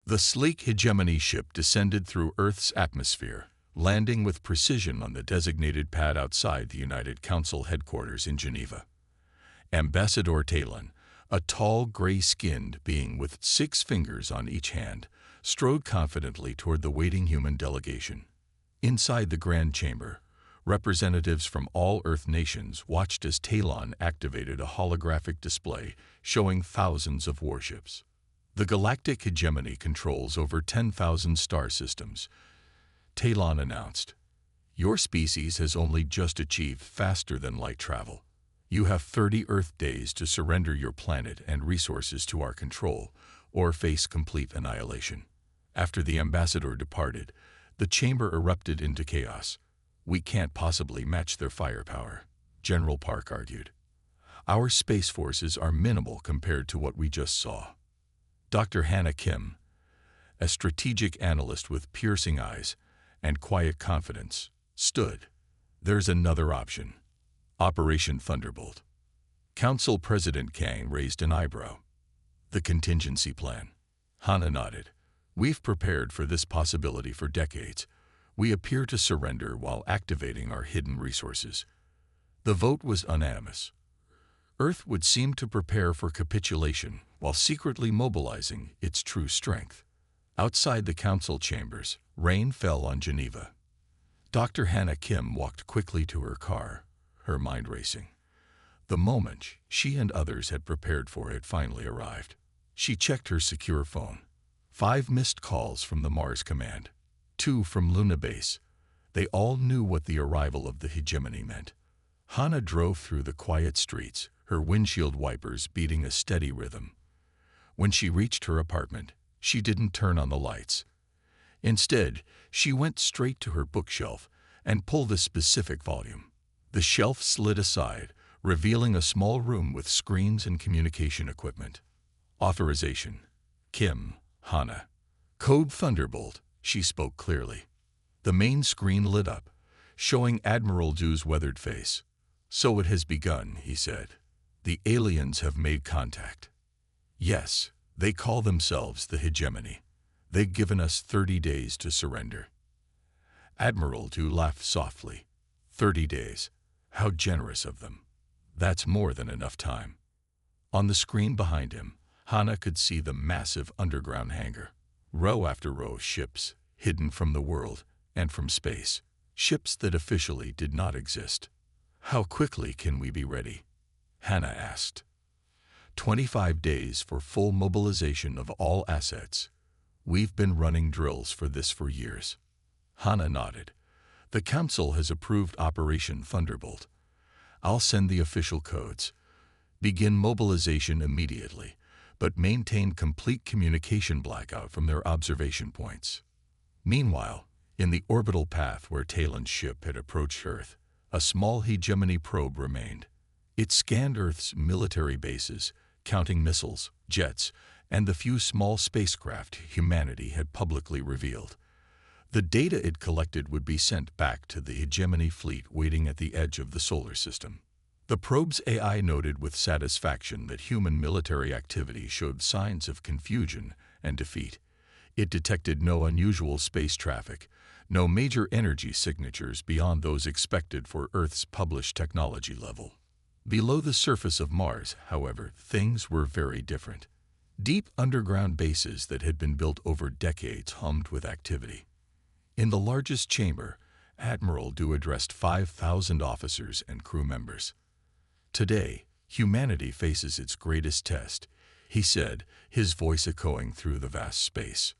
The sleek hegemony ship descended through Earth's atmosphere, landing with precision on the designated pad outside the United Council headquarters in Geneva. Ambassador Talon, a tall, gray-skinned being with 6 fingers on each hand, strode confidently toward the waiting human delegation. Inside the Grand Chamber, representatives from all Earth nations watched as Talon activated a holographic display showing thousands of warships. The Galactic Hegemony controls over 10,000 star systems, Talon announced. Your species has only just achieved faster-than-light travel. You have 30 Earth days to surrender your planet and resources to our control, or face complete annihilation. After the ambassador departed, the chamber erupted into chaos. We can't possibly match their firepower, General Park argued. Our space forces are minimal compared to what we just saw. Dr. Hannah Kim, a strategic analyst with piercing eyes and quiet confidence, stood. There's another option. Operation Thunderbolt. Council President Kang raised an eyebrow. The contingency plan. Hannah nodded. We've prepared for this possibility for decades. We appear to surrender while activating our hidden resources. The vote was unanimous. Earth would seem to prepare for capitulation while secretly mobilizing its true strength. Outside the council chambers, rain fell on Geneva. Dr. Hannah Kim walked quickly to her car, her mind racing. The moment she and others had prepared for it finally arrived. She checked her secure phone. 5 missed calls from the Mars Command, 2 from Luna Base. They all knew what the arrival of the hegemony meant. Hannah drove through the quiet streets, her windshield wipers beating a steady rhythm. When she reached her apartment, she didn't turn on the lights. Instead, she went straight to her bookshelf and pulled a specific volume. The shelf slid aside, revealing a small room with screens and communication equipment. Authorization. Kim, Hannah. Code Thunderbolt, she spoke clearly. The main screen lit up, showing Admiral Du's weathered face. So it has begun, he said. The aliens have made contact. Yes, they call themselves the hegemony. They've given us 30 days to surrender. Admiral Du laughed softly. 30 days. How generous of them. That's more than enough time. On the screen behind him, Hannah could see the massive underground hangar. Row after row of ships, hidden from the world and from space. Ships that officially did not exist. How quickly can we be ready? Hannah asked. 25 days for full mobilization of all assets. We've been running drills for this for years. Hannah nodded. The Council has approved Operation Thunderbolt. I'll send the official codes. Begin mobilization immediately, but maintain complete communication blackout from their observation points. Meanwhile, in the orbital path where Talon's ship had approached Earth, a small hegemony probe remained. It scanned Earth's military bases, counting missiles, jets, and the few small spacecraft humanity had publicly revealed. The data it collected would be sent back to the hegemony fleet waiting at the edge of the solar system. The probe's AI noted with satisfaction that human military activity showed signs of confusion and defeat. It detected no unusual space traffic, no major energy signatures beyond those expected for Earth's published technology level. Below the surface of Mars, however, things were very different. Deep underground bases that had been built over decades hummed with activity. In the largest chamber, Admiral Du addressed 5,000 officers and crew members. Today, humanity faces its greatest test, he said, his voice echoing through the vast space.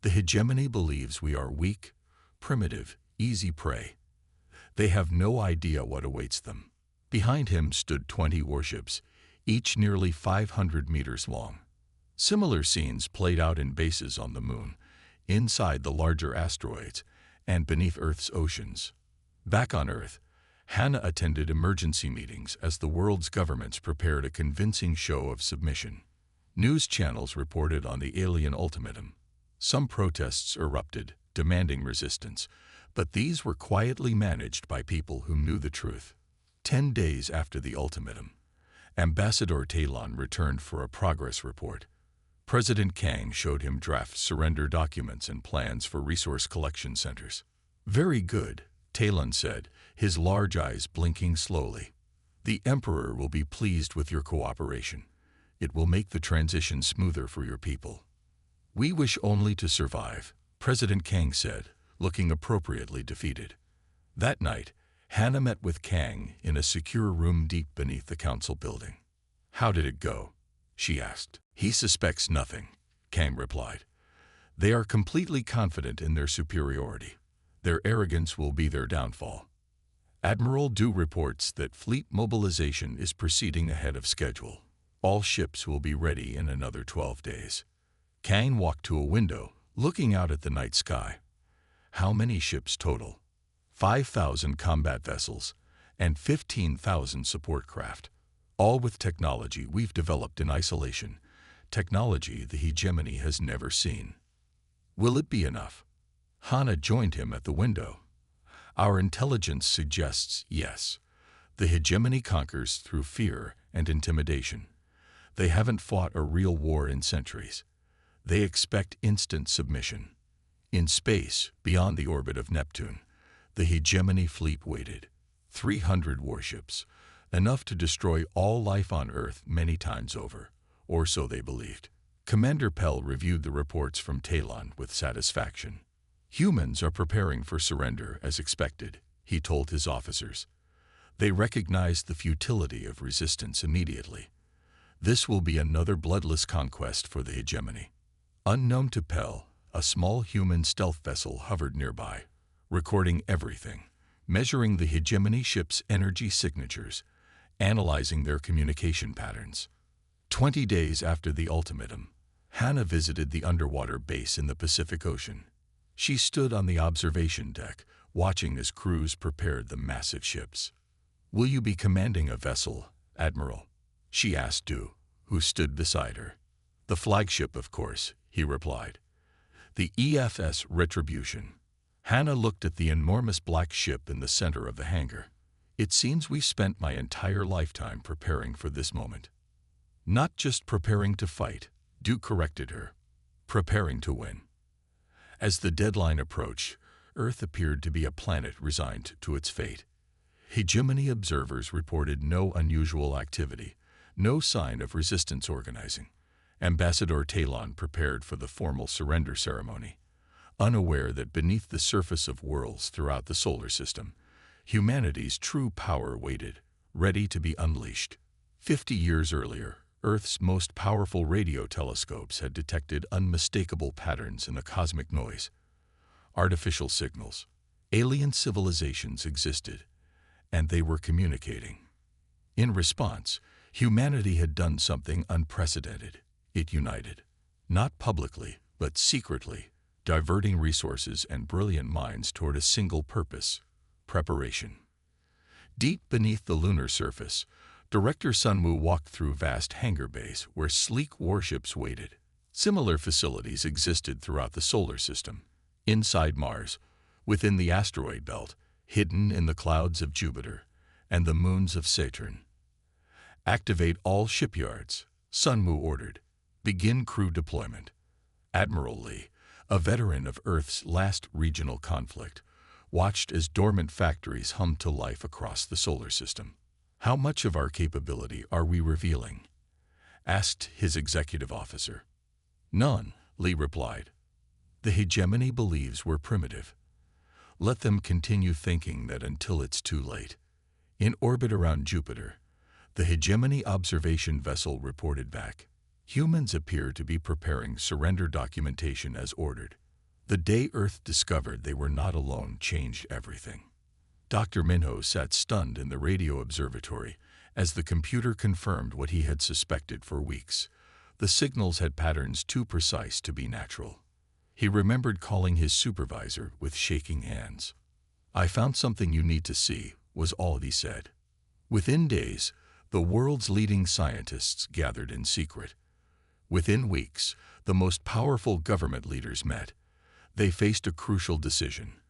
The hegemony believes we are weak, primitive, easy prey. They have no idea what awaits them. Behind him stood 20 warships, each nearly 500 meters long. Similar scenes played out in bases on the Moon, inside the larger asteroids, and beneath Earth's oceans. Back on Earth, Hannah attended emergency meetings as the world's governments prepared a convincing show of submission. News channels reported on the alien ultimatum. Some protests erupted, demanding resistance, but these were quietly managed by people who knew the truth. 10 days after the ultimatum, Ambassador Talon returned for a progress report. President Kang showed him draft surrender documents and plans for resource collection centers. "Very good," Talon said, his large eyes blinking slowly. "The Emperor will be pleased with your cooperation. It will make the transition smoother for your people." "We wish only to survive," President Kang said, looking appropriately defeated. That night, Hannah met with Kang in a secure room deep beneath the council building. "How did it go?" she asked. "He suspects nothing," Kang replied. "They are completely confident in their superiority. Their arrogance will be their downfall. Admiral Du reports that fleet mobilization is proceeding ahead of schedule. All ships will be ready in another 12 days. Kang walked to a window, looking out at the night sky. "How many ships total?" 5,000 combat vessels and 15,000 support craft, all with technology we've developed in isolation, technology the hegemony has never seen. "Will it be enough?" Hannah joined him at the window. "Our intelligence suggests yes. The hegemony conquers through fear and intimidation. They haven't fought a real war in centuries. They expect instant submission." In space, beyond the orbit of Neptune, the hegemony fleet waited. 300 warships, enough to destroy all life on Earth many times over, or so they believed. Commander Pell reviewed the reports from Talon with satisfaction. "Humans are preparing for surrender as expected," he told his officers. "They recognize the futility of resistance immediately. This will be another bloodless conquest for the hegemony." Unknown to Pell, a small human stealth vessel hovered nearby, recording everything, measuring the hegemony ship's energy signatures, analyzing their communication patterns. 20 days after the ultimatum, Hannah visited the underwater base in the Pacific Ocean. She stood on the observation deck, watching as crews prepared the massive ships. "Will you be commanding a vessel, Admiral?" she asked Du, who stood beside her. "The flagship, of course," he replied. "The EFS Retribution." Hannah looked at the enormous black ship in the center of the hangar. "It seems we've spent my entire lifetime preparing for this moment." "Not just preparing to fight," Du corrected her. "Preparing to win." As the deadline approached, Earth appeared to be a planet resigned to its fate. Hegemony observers reported no unusual activity, no sign of resistance organizing. Ambassador Talon prepared for the formal surrender ceremony, unaware that beneath the surface of worlds throughout the solar system, humanity's true power waited, ready to be unleashed. 50 years earlier, Earth's most powerful radio telescopes had detected unmistakable patterns in the cosmic noise. Artificial signals. Alien civilizations existed, and they were communicating. In response, humanity had done something unprecedented. It united, not publicly, but secretly, diverting resources and brilliant minds toward a single purpose: preparation. Deep beneath the lunar surface, Director Sunwoo walked through vast hangar bays where sleek warships waited. Similar facilities existed throughout the solar system, inside Mars, within the asteroid belt, hidden in the clouds of Jupiter and the moons of Saturn. "Activate all shipyards," Sunwoo ordered. "Begin crew deployment." Admiral Lee, a veteran of Earth's last regional conflict, watched as dormant factories hummed to life across the solar system. "How much of our capability are we revealing?" asked his executive officer. "None," Lee replied. "The hegemony believes we're primitive. Let them continue thinking that until it's too late." In orbit around Jupiter, the hegemony observation vessel reported back. Humans appear to be preparing surrender documentation as ordered. The day Earth discovered they were not alone changed everything. Dr. Minho sat stunned in the radio observatory as the computer confirmed what he had suspected for weeks. The signals had patterns too precise to be natural. He remembered calling his supervisor with shaking hands. "I found something you need to see," was all he said. Within days, the world's leading scientists gathered in secret. Within weeks, the most powerful government leaders met. They faced a crucial decision: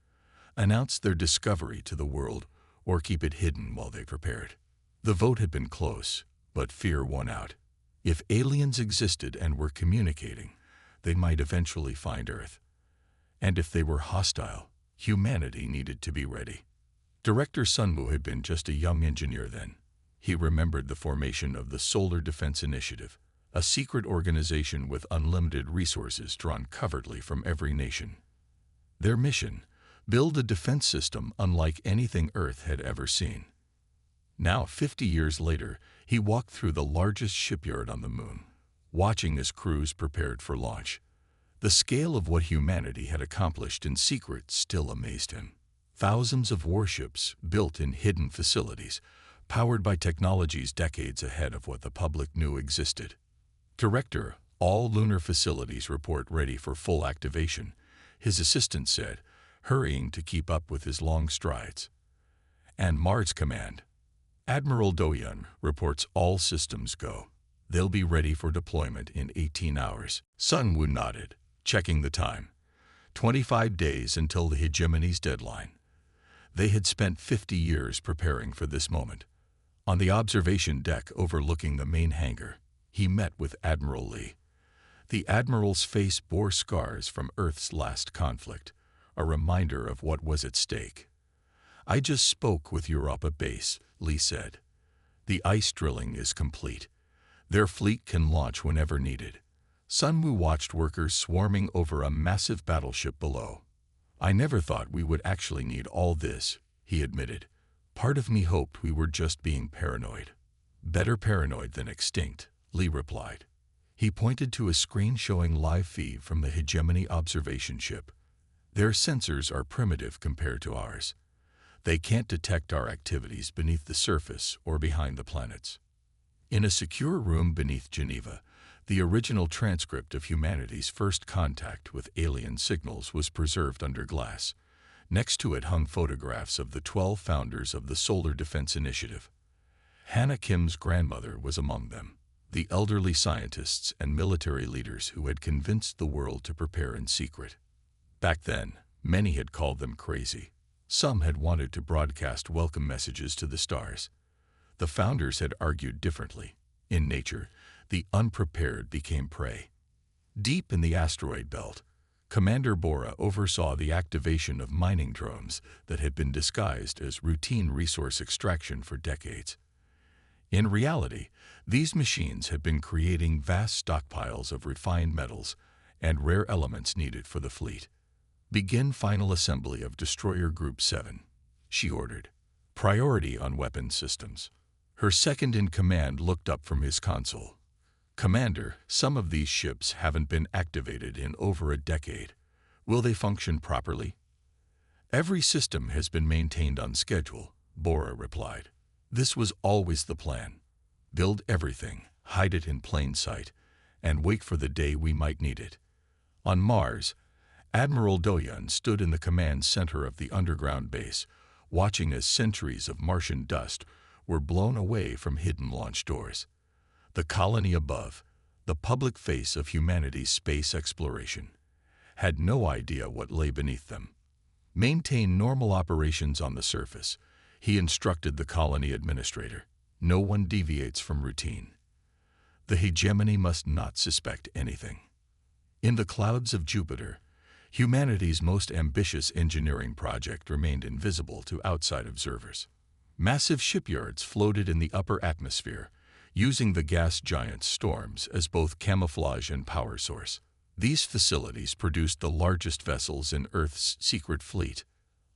announce their discovery to the world or keep it hidden while they prepared. The vote had been close, but fear won out. If aliens existed and were communicating, they might eventually find Earth. And if they were hostile, humanity needed to be ready. Director Sunwoo had been just a young engineer then. He remembered the formation of the Solar Defense Initiative, a secret organization with unlimited resources drawn covertly from every nation. Their mission: build a defense system unlike anything Earth had ever seen. Now, 50 years later, he walked through the largest shipyard on the moon, watching as crews prepared for launch. The scale of what humanity had accomplished in secret still amazed him. Thousands of warships built in hidden facilities, powered by technologies decades ahead of what the public knew existed. Director, all lunar facilities report ready for full activation, his assistant said, hurrying to keep up with his long strides. And Mars Command. Admiral Doyun reports all systems go. They'll be ready for deployment in 18 hours. Sunwoo nodded, checking the time. 25 days until the hegemony's deadline. They had spent 50 years preparing for this moment. On the observation deck overlooking the main hangar, he met with Admiral Lee. The Admiral's face bore scars from Earth's last conflict, a reminder of what was at stake. "I just spoke with Europa Base," Lee said. "The ice drilling is complete. Their fleet can launch whenever needed." Sunwoo watched workers swarming over a massive battleship below. "I never thought we would actually need all this," he admitted. "Part of me hoped we were just being paranoid." "Better paranoid than extinct," Lee replied. He pointed to a screen showing live feed from the Hegemony observation ship. "Their sensors are primitive compared to ours. They can't detect our activities beneath the surface or behind the planets." In a secure room beneath Geneva, the original transcript of humanity's first contact with alien signals was preserved under glass. Next to it hung photographs of the 12 founders of the Solar Defense Initiative. Hannah Kim's grandmother was among them, the elderly scientists and military leaders who had convinced the world to prepare in secret. Back then, many had called them crazy. Some had wanted to broadcast welcome messages to the stars. The founders had argued differently. In nature, the unprepared became prey. Deep in the asteroid belt, Commander Bora oversaw the activation of mining drones that had been disguised as routine resource extraction for decades. In reality, these machines had been creating vast stockpiles of refined metals and rare elements needed for the fleet. "Begin final assembly of Destroyer Group 7, she ordered. "Priority on weapons systems." Her second-in-command looked up from his console. "Commander, some of these ships haven't been activated in over a decade. Will they function properly?" "Every system has been maintained on schedule," Bora replied. "This was always the plan. Build everything, hide it in plain sight, and wait for the day we might need it." On Mars, Admiral Doyun stood in the command center of the underground base, watching as centuries of Martian dust were blown away from hidden launch doors. The colony above, the public face of humanity's space exploration, had no idea what lay beneath them. "Maintain normal operations on the surface," he instructed the colony administrator. "No one deviates from routine. The hegemony must not suspect anything." In the clouds of Jupiter, humanity's most ambitious engineering project remained invisible to outside observers. Massive shipyards floated in the upper atmosphere, using the gas giant's storms as both camouflage and power source. These facilities produced the largest vessels in Earth's secret fleet.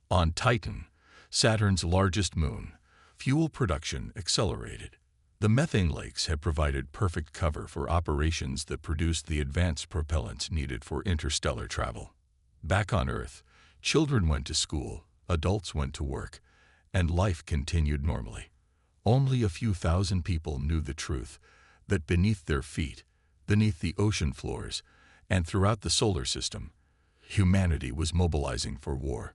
On Titan, Saturn's largest moon, fuel production accelerated. The methane lakes had provided perfect cover for operations that produced the advanced propellants needed for interstellar travel. Back on Earth, children went to school, adults went to work, and life continued normally. Only a few thousand people knew the truth, that beneath their feet, beneath the ocean floors, and throughout the solar system, humanity was mobilizing for war.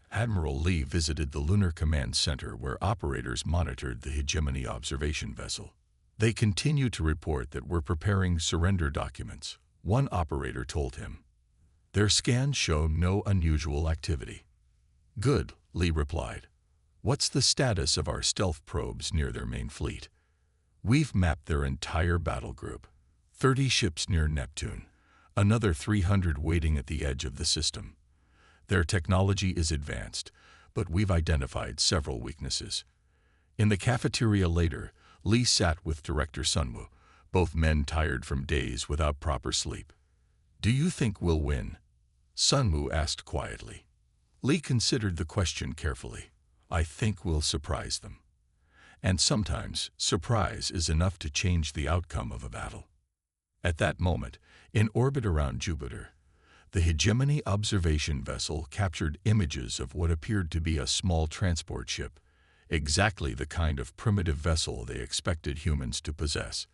Admiral Lee visited the Lunar Command Center where operators monitored the Hegemony observation vessel. "They continue to report that we're preparing surrender documents," one operator told him. "Their scans show no unusual activity." "Good," Lee replied. "What's the status of our stealth probes near their main fleet?" We've mapped their entire battle group. 30 ships near Neptune, another 300 waiting at the edge of the system. Their technology is advanced, but we've identified several weaknesses. In the cafeteria later, Lee sat with Director Sunwoo, both men tired from days without proper sleep. "Do you think we'll win?" Sunwoo asked quietly. Lee considered the question carefully. "I think we'll surprise them." And sometimes, surprise is enough to change the outcome of a battle. At that moment, in orbit around Jupiter, the Hegemony observation vessel captured images of what appeared to be a small transport ship, exactly the kind of primitive vessel they expected humans to possess.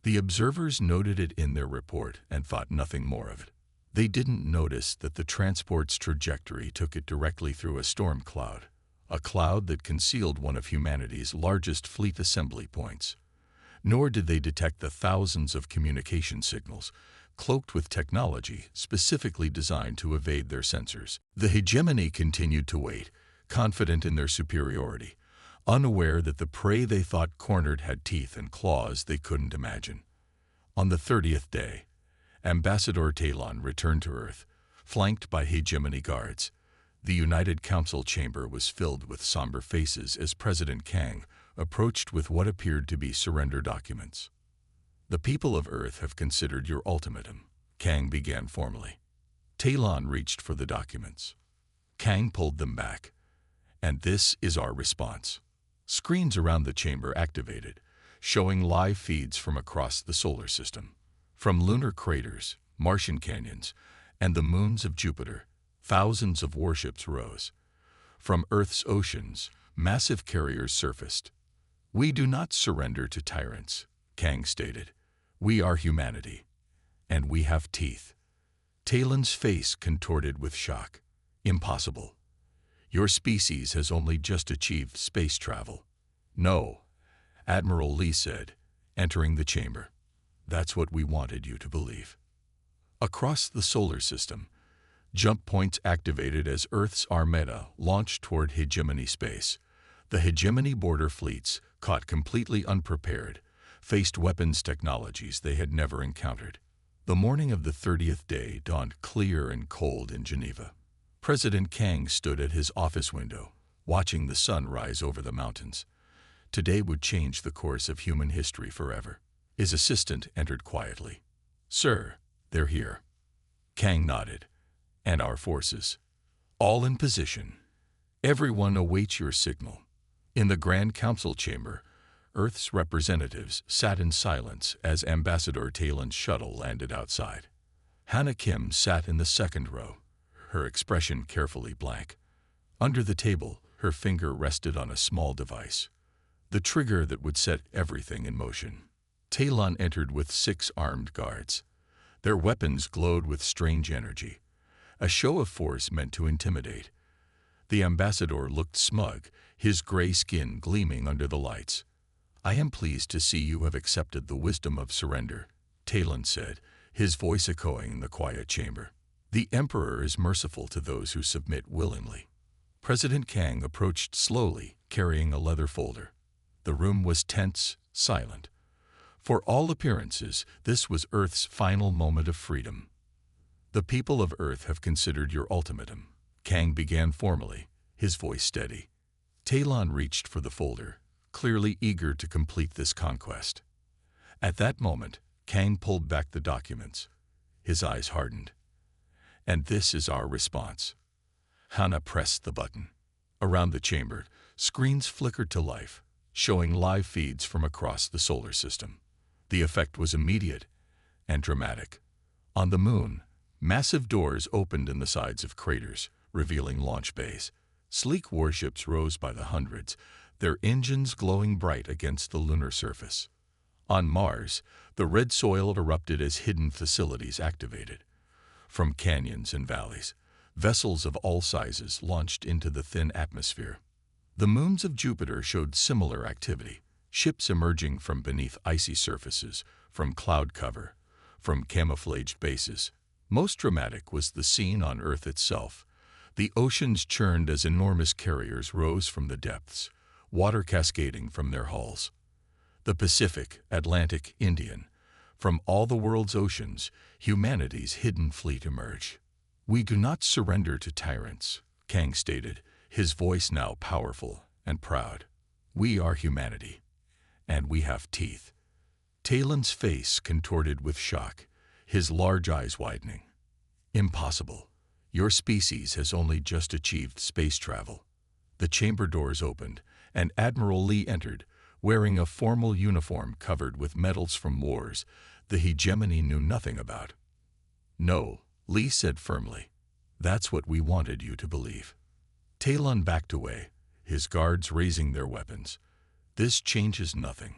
The observers noted it in their report and thought nothing more of it. They didn't notice that the transport's trajectory took it directly through a storm cloud, a cloud that concealed one of humanity's largest fleet assembly points. Nor did they detect the thousands of communication signals, cloaked with technology specifically designed to evade their sensors. The Hegemony continued to wait, confident in their superiority, unaware that the prey they thought cornered had teeth and claws they couldn't imagine. On the 30th day, Ambassador Talon returned to Earth, flanked by Hegemony guards. The United Council chamber was filled with somber faces as President Kang approached with what appeared to be surrender documents. "The people of Earth have considered your ultimatum," Kang began formally. Talon reached for the documents. Kang pulled them back. "And this is our response." Screens around the chamber activated, showing live feeds from across the solar system. From lunar craters, Martian canyons, and the moons of Jupiter, thousands of warships rose. From Earth's oceans, massive carriers surfaced. "We do not surrender to tyrants," Kang stated. "We are humanity, and we have teeth." Talon's face contorted with shock. "Impossible. Your species has only just achieved space travel." "No," Admiral Lee said, entering the chamber. "That's what we wanted you to believe." Across the solar system, jump points activated as Earth's Armada launched toward Hegemony space. The Hegemony border fleets, caught completely unprepared, faced weapons technologies they had never encountered. The morning of the 30th day dawned clear and cold in Geneva. President Kang stood at his office window, watching the sun rise over the mountains. Today would change the course of human history forever. His assistant entered quietly. "Sir, they're here." Kang nodded. "And our forces?" "All in position. Everyone awaits your signal." In the Grand Council chamber, Earth's representatives sat in silence as Ambassador Talon's shuttle landed outside. Hannah Kim sat in the second row, her expression carefully blank. Under the table, her finger rested on a small device, the trigger that would set everything in motion. Talon entered with 6 armed guards. Their weapons glowed with strange energy, a show of force meant to intimidate. The ambassador looked smug, his gray skin gleaming under the lights. "I am pleased to see you have accepted the wisdom of surrender," Talon said, his voice echoing in the quiet chamber. "The Emperor is merciful to those who submit willingly." President Kang approached slowly, carrying a leather folder. The room was tense, silent. For all appearances, this was Earth's final moment of freedom. "The people of Earth have considered your ultimatum," Kang began formally, his voice steady. Talon reached for the folder, clearly eager to complete this conquest. At that moment, Kang pulled back the documents. His eyes hardened. "And this is our response." Hannah pressed the button. Around the chamber, screens flickered to life, showing live feeds from across the solar system. The effect was immediate and dramatic. On the moon, massive doors opened in the sides of craters, revealing launch bays. Sleek warships rose by the hundreds, their engines glowing bright against the lunar surface. On Mars, the red soil erupted as hidden facilities activated. From canyons and valleys, vessels of all sizes launched into the thin atmosphere. The moons of Jupiter showed similar activity, ships emerging from beneath icy surfaces, from cloud cover, from camouflaged bases. Most dramatic was the scene on Earth itself. The oceans churned as enormous carriers rose from the depths, water cascading from their hulls. The Pacific, Atlantic, Indian. From all the world's oceans, humanity's hidden fleet emerged. "We do not surrender to tyrants," Kang stated, his voice now powerful and proud. "We are humanity, and we have teeth." Talon's face contorted with shock, his large eyes widening. "Impossible. Your species has only just achieved space travel." The chamber doors opened, and Admiral Lee entered, wearing a formal uniform covered with medals from wars the hegemony knew nothing about. "No," Lee said firmly. "That's what we wanted you to believe." Talon backed away, his guards raising their weapons. "This changes nothing.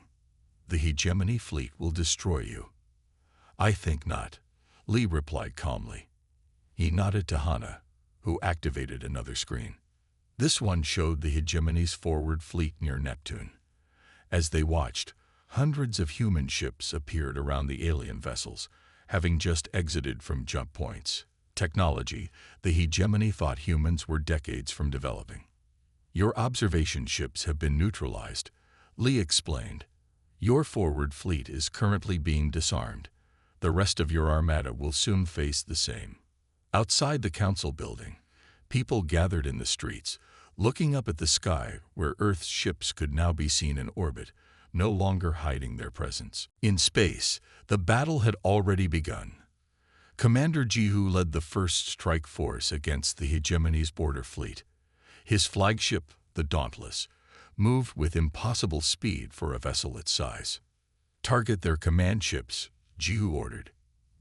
The hegemony fleet will destroy you." "I think not," Lee replied calmly. He nodded to Hana, who activated another screen. This one showed the hegemony's forward fleet near Neptune. As they watched, hundreds of human ships appeared around the alien vessels, having just exited from jump points. Technology the hegemony thought humans were decades from developing. "Your observation ships have been neutralized," Lee explained. "Your forward fleet is currently being disarmed. The rest of your armada will soon face the same." Outside the council building, people gathered in the streets, looking up at the sky where Earth's ships could now be seen in orbit, no longer hiding their presence. In space, the battle had already begun. Commander Jihu led the first strike force against the hegemony's border fleet. His flagship, the Dauntless, moved with impossible speed for a vessel its size. "Target their command ships," Jihu ordered.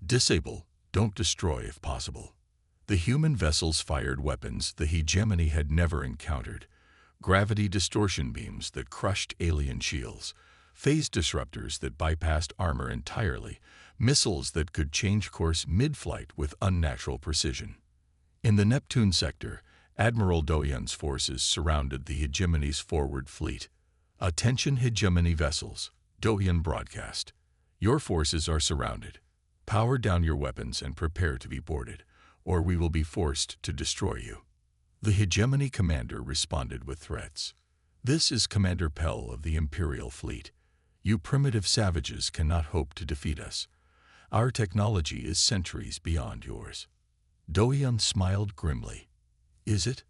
"Disable, don't destroy if possible." The human vessels fired weapons the hegemony had never encountered: gravity distortion beams that crushed alien shields, phase disruptors that bypassed armor entirely, missiles that could change course mid-flight with unnatural precision. In the Neptune sector, Admiral Doyen's forces surrounded the hegemony's forward fleet. "Attention hegemony vessels," Doyen broadcast. "Your forces are surrounded. Power down your weapons and prepare to be boarded, or we will be forced to destroy you." The hegemony commander responded with threats. "This is Commander Pell of the Imperial Fleet. You primitive savages cannot hope to defeat us. Our technology is centuries beyond yours." Doyen smiled grimly. "Is it?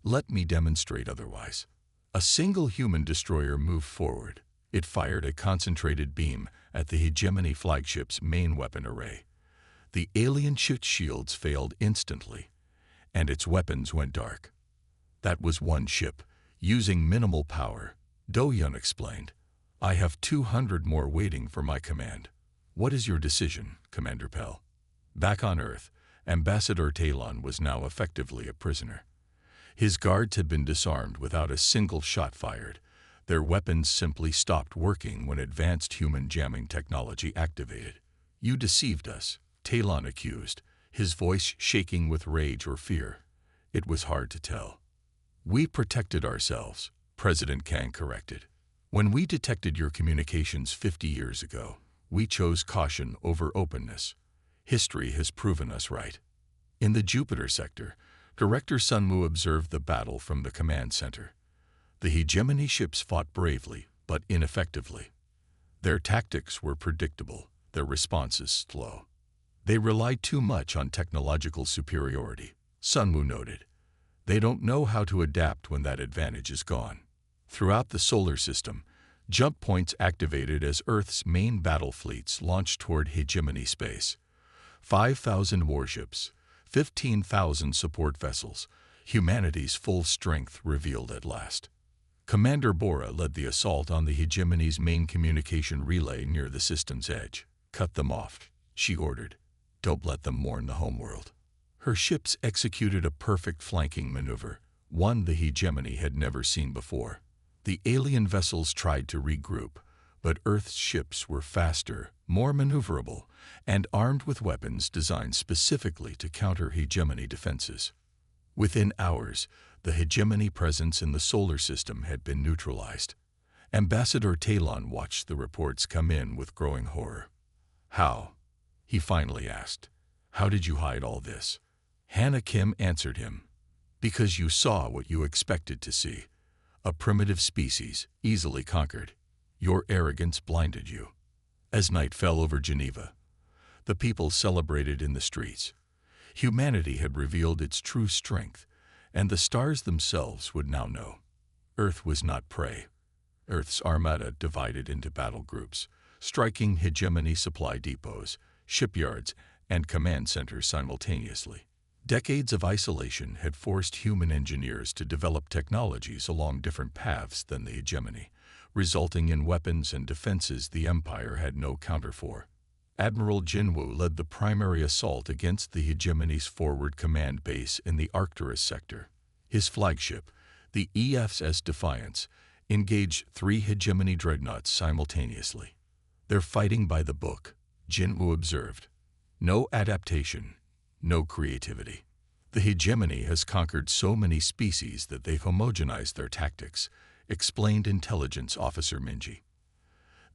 Let me demonstrate otherwise." A single human destroyer moved forward. It fired a concentrated beam at the hegemony flagship's main weapon array. The alien ship shields failed instantly, and its weapons went dark. "That was one ship, using minimal power," Doyen explained. "I have 200 more waiting for my command." "What is your decision, Commander Pell?" Back on Earth, Ambassador Talon was now effectively a prisoner. His guards had been disarmed without a single shot fired. Their weapons simply stopped working when advanced human jamming technology activated. "You deceived us," Talon accused, his voice shaking with rage or fear. It was hard to tell. "We protected ourselves," President Kang corrected. "When we detected your communications 50 years ago, we chose caution over openness. History has proven us right." In the Jupiter sector, Director Sunmu observed the battle from the command center. The hegemony ships fought bravely, but ineffectively. Their tactics were predictable, their responses slow. "They relied too much on technological superiority," Sunmu noted. "They don't know how to adapt when that advantage is gone." Throughout the solar system, jump points activated as Earth's main battle fleets launched toward hegemony space. 5,000 warships, 15,000 support vessels, humanity's full strength revealed at last. Commander Bora led the assault on the hegemony's main communication relay near the system's edge. "Cut them off," she ordered. "Don't let them mourn the homeworld." Her ships executed a perfect flanking maneuver, one the hegemony had never seen before. The alien vessels tried to regroup, but Earth's ships were faster, more maneuverable, and armed with weapons designed specifically to counter hegemony defenses. Within hours, the hegemony presence in the solar system had been neutralized. Ambassador Talon watched the reports come in with growing horror. "How?" he finally asked. "How did you hide all this?" Hannah Kim answered him. "Because you saw what you expected to see. A primitive species, easily conquered. Your arrogance blinded you. As night fell over Geneva, the people celebrated in the streets. Humanity had revealed its true strength, and the stars themselves would now know. Earth was not prey. Earth's armada divided into battle groups, striking hegemony supply depots, shipyards, and command centers simultaneously. Decades of isolation had forced human engineers to develop technologies along different paths than the hegemony, resulting in weapons and defenses the Empire had no counter for. Admiral Jinwu led the primary assault against the hegemony's forward command base in the Arcturus sector. His flagship, the EFS Defiance, engaged 3 hegemony dreadnoughts simultaneously. "They're fighting by the book," Jinwu observed. "No adaptation, no creativity. The hegemony has conquered so many species that they've homogenized their tactics," explained Intelligence Officer Minji.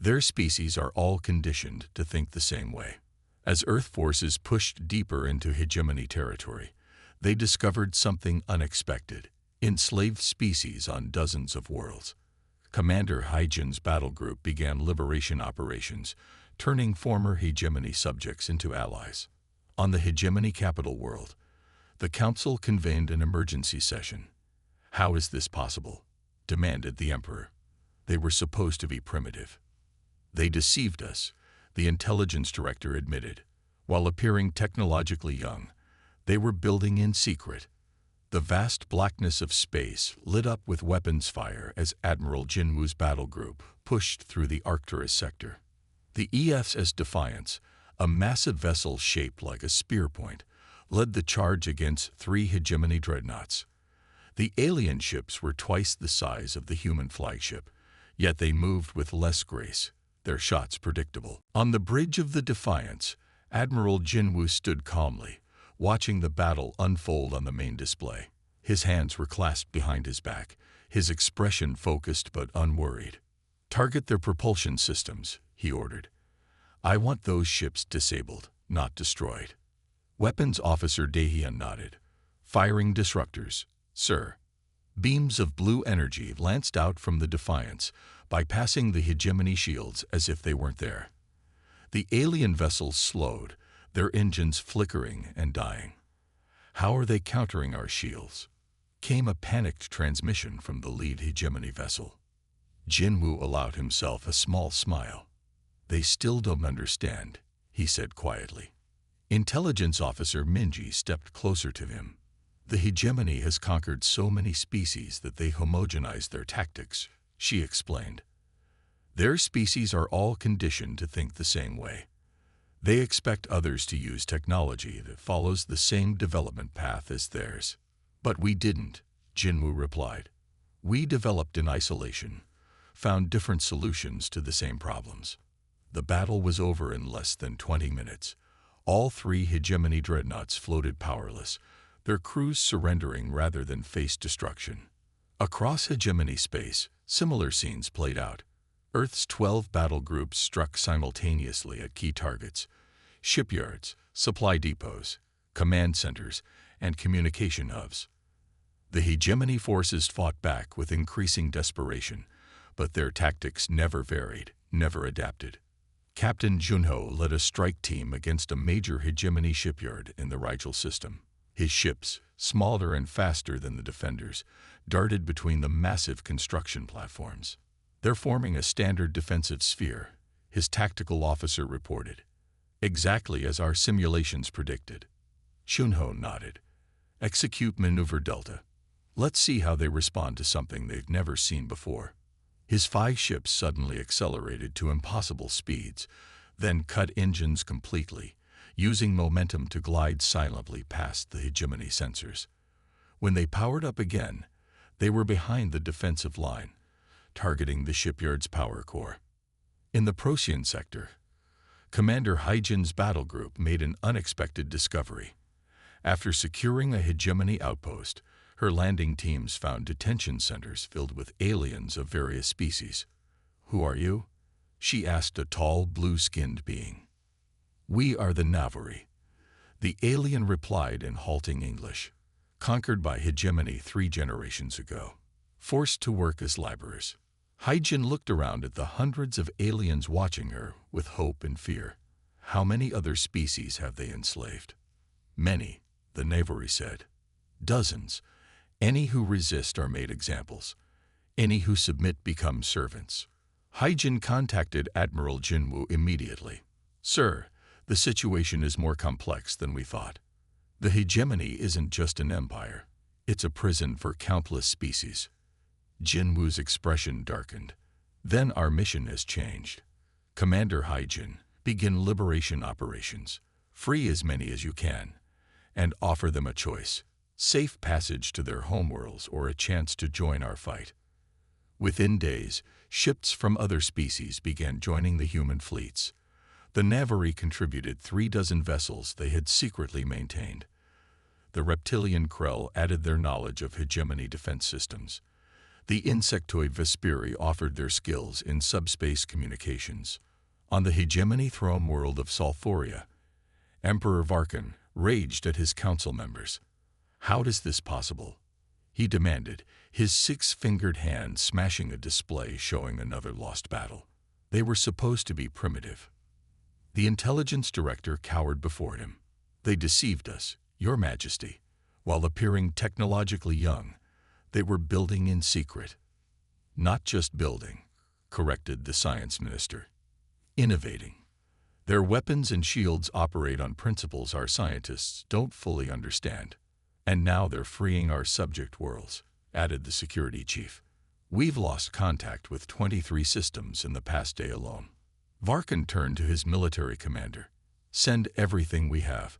"Their species are all conditioned to think the same way." As Earth forces pushed deeper into hegemony territory, they discovered something unexpected: enslaved species on dozens of worlds. Commander Hyjin's battle group began liberation operations, turning former hegemony subjects into allies. On the hegemony capital world, the Council convened an emergency session. "How is this possible?" demanded the Emperor. "They were supposed to be primitive." "They deceived us," the intelligence director admitted. "While appearing technologically young, they were building in secret." The vast blackness of space lit up with weapons fire as Admiral Jinwu's battle group pushed through the Arcturus sector. The EFS Defiance, a massive vessel shaped like a spear point, led the charge against 3 hegemony dreadnoughts. The alien ships were twice the size of the human flagship, yet they moved with less grace, their shots predictable. On the bridge of the Defiance, Admiral Jinwu stood calmly, watching the battle unfold on the main display. His hands were clasped behind his back, his expression focused but unworried. "Target their propulsion systems," he ordered. "I want those ships disabled, not destroyed." Weapons Officer Dahian nodded. "Firing disruptors, sir." Beams of blue energy lanced out from the Defiance, bypassing the hegemony shields as if they weren't there. The alien vessels slowed, their engines flickering and dying. "How are they countering our shields?" came a panicked transmission from the lead hegemony vessel. Jinwu allowed himself a small smile. "They still don't understand," he said quietly. Intelligence Officer Minji stepped closer to him. "The hegemony has conquered so many species that they homogenized their tactics," she explained. "Their species are all conditioned to think the same way. They expect others to use technology that follows the same development path as theirs." "But we didn't," Jinwu replied. "We developed in isolation, found different solutions to the same problems." The battle was over in less than 20 minutes. All 3 hegemony dreadnoughts floated powerless, their crews surrendering rather than face destruction. Across hegemony space, similar scenes played out. Earth's 12 battle groups struck simultaneously at key targets: shipyards, supply depots, command centers, and communication hubs. The hegemony forces fought back with increasing desperation, but their tactics never varied, never adapted. Captain Junho led a strike team against a major hegemony shipyard in the Rigel system. His ships, smaller and faster than the defenders, darted between the massive construction platforms. "They're forming a standard defensive sphere," his tactical officer reported. "Exactly as our simulations predicted." Junho nodded. "Execute Maneuver Delta. Let's see how they respond to something they've never seen before." His 5 ships suddenly accelerated to impossible speeds, then cut engines completely, using momentum to glide silently past the hegemony sensors. When they powered up again, they were behind the defensive line, targeting the shipyard's power core. In the Procyon sector, Commander Hyjin's battle group made an unexpected discovery. After securing a hegemony outpost, her landing teams found detention centers filled with aliens of various species. "Who are you?" she asked a tall, blue-skinned being. "We are the Navori," the alien replied in halting English. "Conquered by hegemony 3 generations ago. Forced to work as laborers. Hyjin looked around at the hundreds of aliens watching her with hope and fear. How many other species have they enslaved? Many, the Navari said. Dozens. Any who resist are made examples. Any who submit become servants. Hyjin contacted Admiral Jinwoo immediately. Sir, the situation is more complex than we thought. The hegemony isn't just an empire. It's a prison for countless species. Jinwoo's expression darkened. Then our mission has changed. Commander Hyjin, begin liberation operations. Free as many as you can, and offer them a choice. Safe passage to their homeworlds or a chance to join our fight. Within days, ships from other species began joining the human fleets. The Navari contributed 36 vessels they had secretly maintained. The reptilian Krell added their knowledge of hegemony defense systems. The insectoid Vesperi offered their skills in subspace communications. On the hegemony throne world of Solforia, Emperor Varkan raged at his council members. How is this possible? He demanded, his six-fingered hand smashing a display showing another lost battle. They were supposed to be primitive. The intelligence director cowered before him. They deceived us, Your Majesty. While appearing technologically young, they were building in secret. Not just building, corrected the science minister. Innovating. Their weapons and shields operate on principles our scientists don't fully understand. And now they're freeing our subject worlds, added the security chief. We've lost contact with 23 systems in the past day alone. Varkan turned to his military commander. Send everything we have.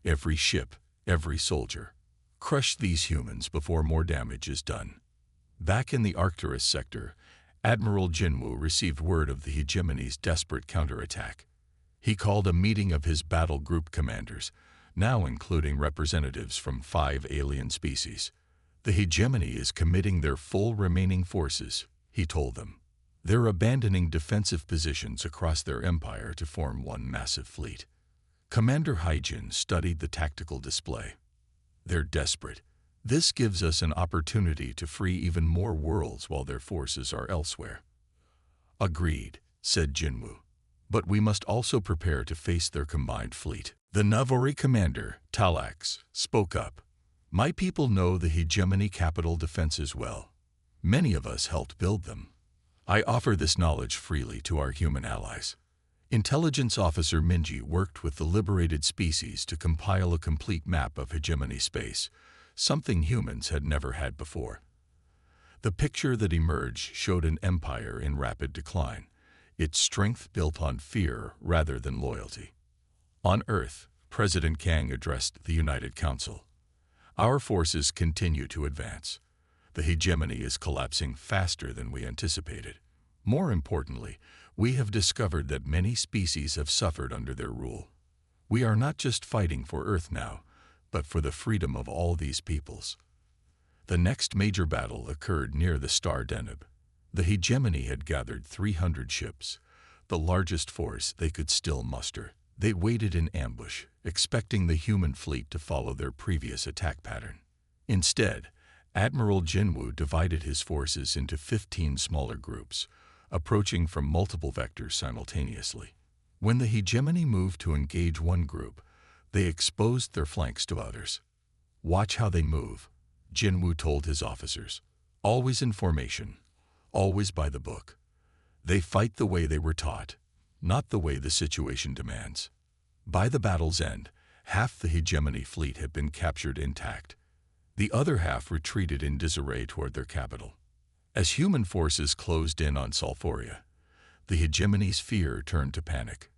Every ship, every soldier. Crush these humans before more damage is done. Back in the Arcturus sector, Admiral Jinwoo received word of the hegemony's desperate counterattack. He called a meeting of his battle group commanders, now including representatives from 5 alien species. The hegemony is committing their full remaining forces, he told them. They're abandoning defensive positions across their empire to form one massive fleet. Commander Hyjin studied the tactical display. They're desperate. This gives us an opportunity to free even more worlds while their forces are elsewhere. Agreed, said Jinwoo. But we must also prepare to face their combined fleet. The Navari commander, Talax, spoke up. My people know the hegemony capital defenses well. Many of us helped build them. I offer this knowledge freely to our human allies. Intelligence Officer Minji worked with the liberated species to compile a complete map of hegemony space, something humans had never had before. The picture that emerged showed an empire in rapid decline, its strength built on fear rather than loyalty. On Earth, President Kang addressed the United Council. Our forces continue to advance. The hegemony is collapsing faster than we anticipated. More importantly, we have discovered that many species have suffered under their rule. We are not just fighting for Earth now, but for the freedom of all these peoples. The next major battle occurred near the star Deneb. The hegemony had gathered 300 ships, the largest force they could still muster. They waited in ambush, expecting the human fleet to follow their previous attack pattern. Instead, Admiral Jinwoo divided his forces into 15 smaller groups, approaching from multiple vectors simultaneously. When the hegemony moved to engage one group, they exposed their flanks to others. Watch how they move, Jinwoo told his officers. Always in formation, always by the book. They fight the way they were taught, not the way the situation demands. By the battle's end, half the hegemony fleet had been captured intact. The other half retreated in disarray toward their capital. As human forces closed in on Solforia, the hegemony's fear turned to panic.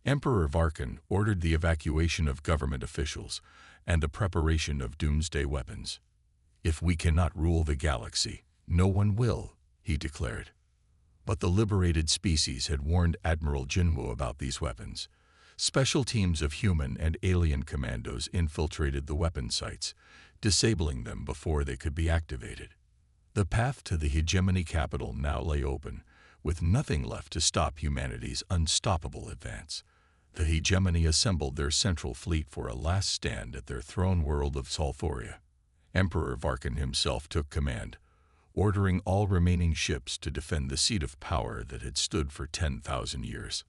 Emperor Varkan ordered the evacuation of government officials and the preparation of doomsday weapons. If we cannot rule the galaxy, no one will, he declared. But the liberated species had warned Admiral Jinwoo about these weapons. Special teams of human and alien commandos infiltrated the weapon sites, disabling them before they could be activated. The path to the hegemony capital now lay open, with nothing left to stop humanity's unstoppable advance. The hegemony assembled their central fleet for a last stand at their throne world of Solforia. Emperor Varkan himself took command, ordering all remaining ships to defend the seat of power that had stood for 10,000 years.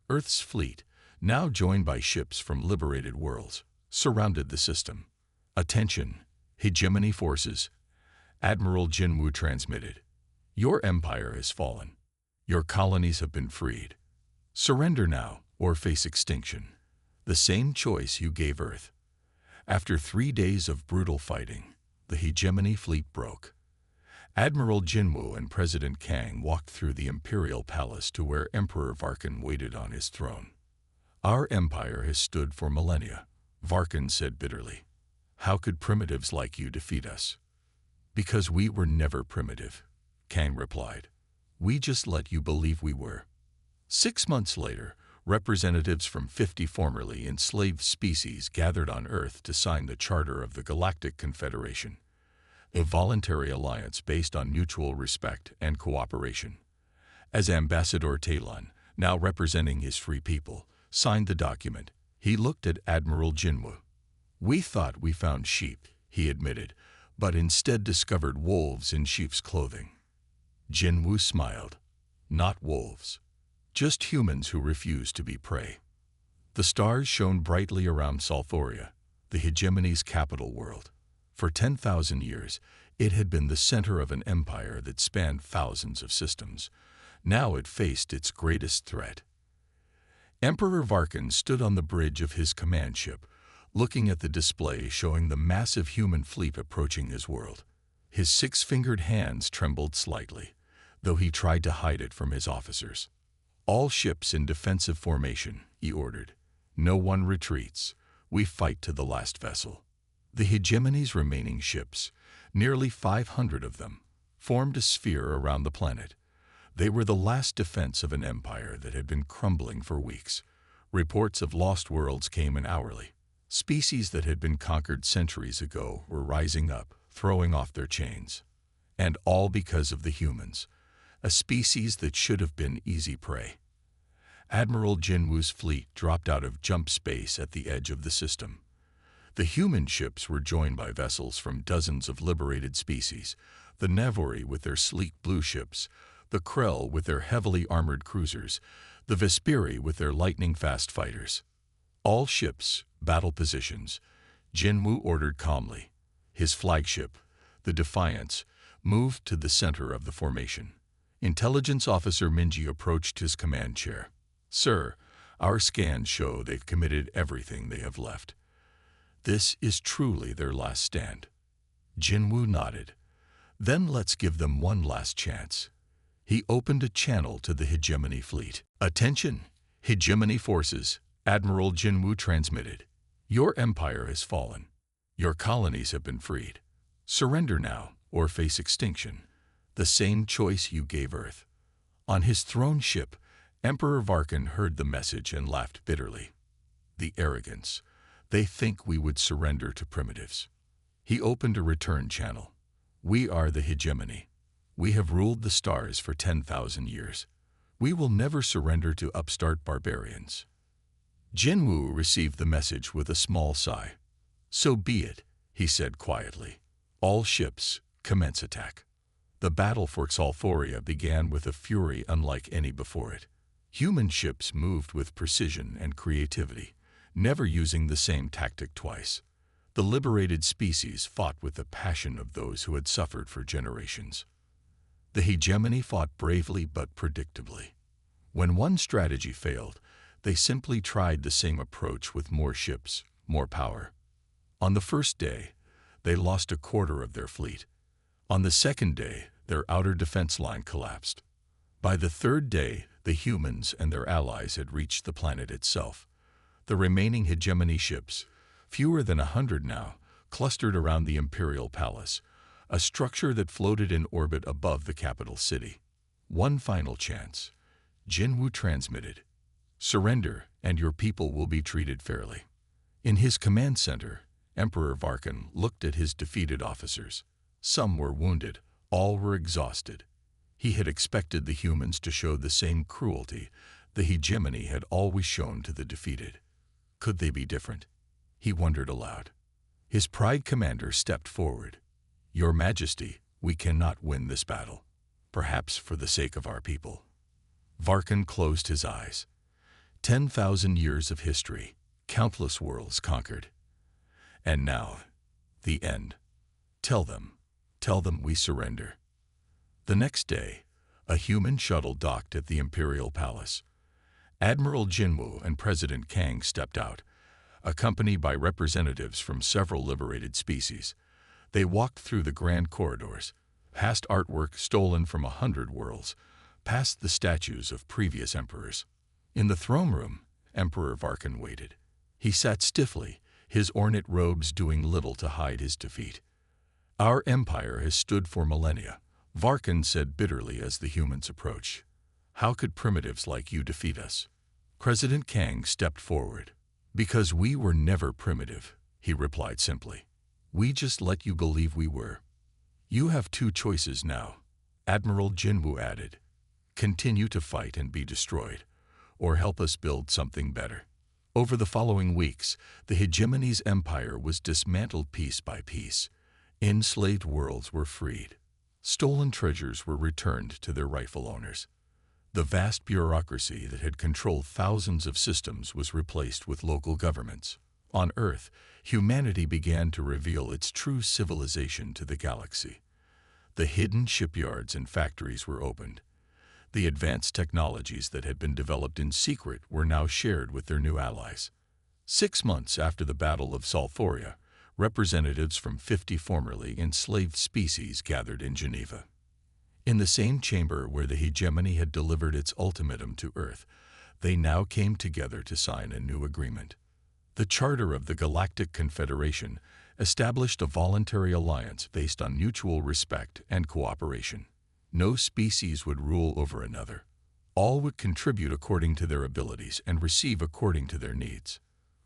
Earth's fleet, now joined by ships from liberated worlds, surrounded the system. "Attention, hegemony forces," Admiral Jinwu transmitted. "Your empire has fallen. Your colonies have been freed. Surrender now or face extinction. The same choice you gave Earth." After 3 days of brutal fighting, the hegemony fleet broke. Admiral Jinwu and President Kang walked through the imperial palace to where Emperor Varkan waited on his throne. "Our empire has stood for millennia," Varkan said bitterly. "How could primitives like you defeat us?" "Because we were never primitive," Kang replied. "We just let you believe we were." 6 months later, representatives from 50 formerly enslaved species gathered on Earth to sign the Charter of the Galactic Confederation, a voluntary alliance based on mutual respect and cooperation. As Ambassador Talon, now representing his free people, signed the document, he looked at Admiral Jinwu. "We thought we found sheep," he admitted, "but instead discovered wolves in sheep's clothing." Jinwu smiled. "Not wolves. Just humans who refuse to be prey." The stars shone brightly around Salthoria, the hegemony's capital world. For 10,000 years, it had been the center of an empire that spanned thousands of systems. Now it faced its greatest threat. Emperor Varkan stood on the bridge of his command ship, looking at the display showing the massive human fleet approaching his world. His 6-fingered hands trembled slightly, though he tried to hide it from his officers. "All ships in defensive formation," he ordered. "No one retreats. We fight to the last vessel." The hegemony's remaining ships, nearly 500 of them, formed a sphere around the planet. They were the last defense of an empire that had been crumbling for weeks. Reports of lost worlds came in hourly. Species that had been conquered centuries ago were rising up, throwing off their chains. And all because of the humans, a species that should have been easy prey. Admiral Jinwu's fleet dropped out of jump space at the edge of the system. The human ships were joined by vessels from dozens of liberated species, the Navori with their sleek blue ships, the Krell with their heavily armored cruisers, the Vesperi with their lightning-fast fighters. All ships, battle positions, Jinwu ordered calmly. His flagship, the Defiance, moved to the center of the formation. Intelligence Officer Minji approached his command chair. "Sir, our scans show they've committed everything they have left. This is truly their last stand." Jinwu nodded. "Then let's give them one last chance." He opened a channel to the hegemony fleet. "Attention, hegemony forces," Admiral Jinwu transmitted. "Your empire has fallen. Your colonies have been freed. Surrender now or face extinction. The same choice you gave Earth." On his throne ship, Emperor Varkan heard the message and laughed bitterly. The arrogance. They think we would surrender to primitives. He opened a return channel. "We are the hegemony. We have ruled the stars for 10,000 years. We will never surrender to upstart barbarians." Jinwu received the message with a small sigh. "So be it," he said quietly. "All ships, commence attack." The battle for Salthoria began with a fury unlike any before it. Human ships moved with precision and creativity, never using the same tactic twice. The liberated species fought with the passion of those who had suffered for generations. The hegemony fought bravely but predictably. When one strategy failed, they simply tried the same approach with more ships, more power. On the first day, they lost a quarter of their fleet. On the second day, their outer defense line collapsed. By the third day, the humans and their allies had reached the planet itself. The remaining hegemony ships, fewer than 100 now, clustered around the Imperial Palace, a structure that floated in orbit above the capital city. "One final chance," Jinwu transmitted. "Surrender, and your people will be treated fairly." In his command center, Emperor Varkan looked at his defeated officers. Some were wounded, all were exhausted. He had expected the humans to show the same cruelty the hegemony had always shown to the defeated. Could they be different? He wondered aloud. His pride commander stepped forward. "Your Majesty, We cannot win this battle, perhaps for the sake of our people. Varkan closed his eyes. 10,000 years of history, countless worlds conquered. And now, the end. Tell them we surrender. The next day, a human shuttle docked at the Imperial Palace. Admiral Jinwu and President Kang stepped out, accompanied by representatives from several liberated species. They walked through the grand corridors, past artwork stolen from 100 worlds, past the statues of previous emperors. In the throne room, Emperor Varkan waited. He sat stiffly, his ornate robes doing little to hide his defeat. Our empire has stood for millennia, Varkan said bitterly as the humans approached. How could primitives like you defeat us? President Kang stepped forward. Because we were never primitive, he replied simply. We just let you believe we were. You have two choices now, Admiral Jinwu added. Continue to fight and be destroyed, or help us build something better. Over the following weeks, the hegemony's empire was dismantled piece by piece. Enslaved worlds were freed. Stolen treasures were returned to their rightful owners. The vast bureaucracy that had controlled thousands of systems was replaced with local governments. On Earth, humanity began to reveal its true civilization to the galaxy. The hidden shipyards and factories were opened. The advanced technologies that had been developed in secret were now shared with their new allies. 6 months after the Battle of Salthoria, representatives from 50 formerly enslaved species gathered in Geneva. In the same chamber where the hegemony had delivered its ultimatum to Earth, they now came together to sign a new agreement. The Charter of the Galactic Confederation established a voluntary alliance based on mutual respect and cooperation. No species would rule over another. All would contribute according to their abilities and receive according to their needs.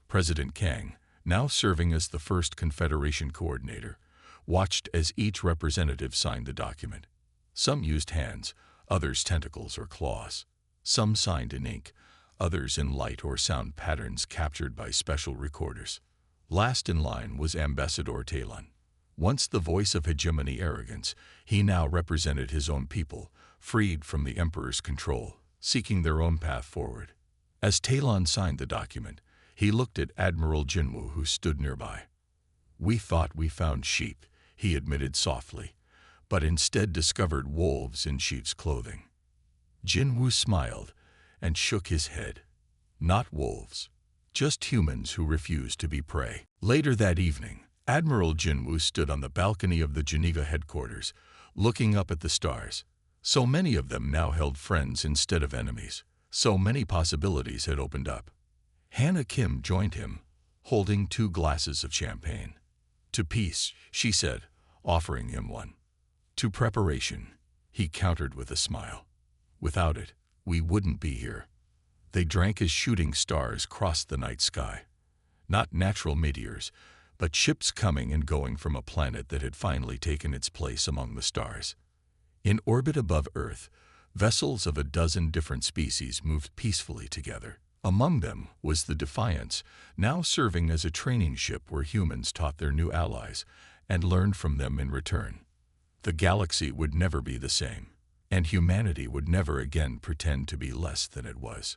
President Kang, now serving as the first Confederation coordinator, watched as each representative signed the document. Some used hands, others tentacles or claws. Some signed in ink, others in light or sound patterns captured by special recorders. Last in line was Ambassador Talon. Once the voice of hegemony arrogance, he now represented his own people, freed from the Emperor's control, seeking their own path forward. As Talon signed the document, he looked at Admiral Jinwu, who stood nearby. We thought we found sheep, he admitted softly, but instead discovered wolves in sheep's clothing. Jinwu smiled and shook his head. Not wolves, just humans who refused to be prey. Later that evening, Admiral Jinwu stood on the balcony of the Geneva headquarters, looking up at the stars. So many of them now held friends instead of enemies. So many possibilities had opened up. Hannah Kim joined him, holding 2 glasses of champagne. To peace, she said, offering him one. To preparation, he countered with a smile. Without it, we wouldn't be here. They drank as shooting stars crossed the night sky. Not natural meteors, but ships coming and going from a planet that had finally taken its place among the stars. In orbit above Earth, vessels of a dozen different species moved peacefully together. Among them was the Defiance, now serving as a training ship where humans taught their new allies and learned from them in return. The galaxy would never be the same, and humanity would never again pretend to be less than it was.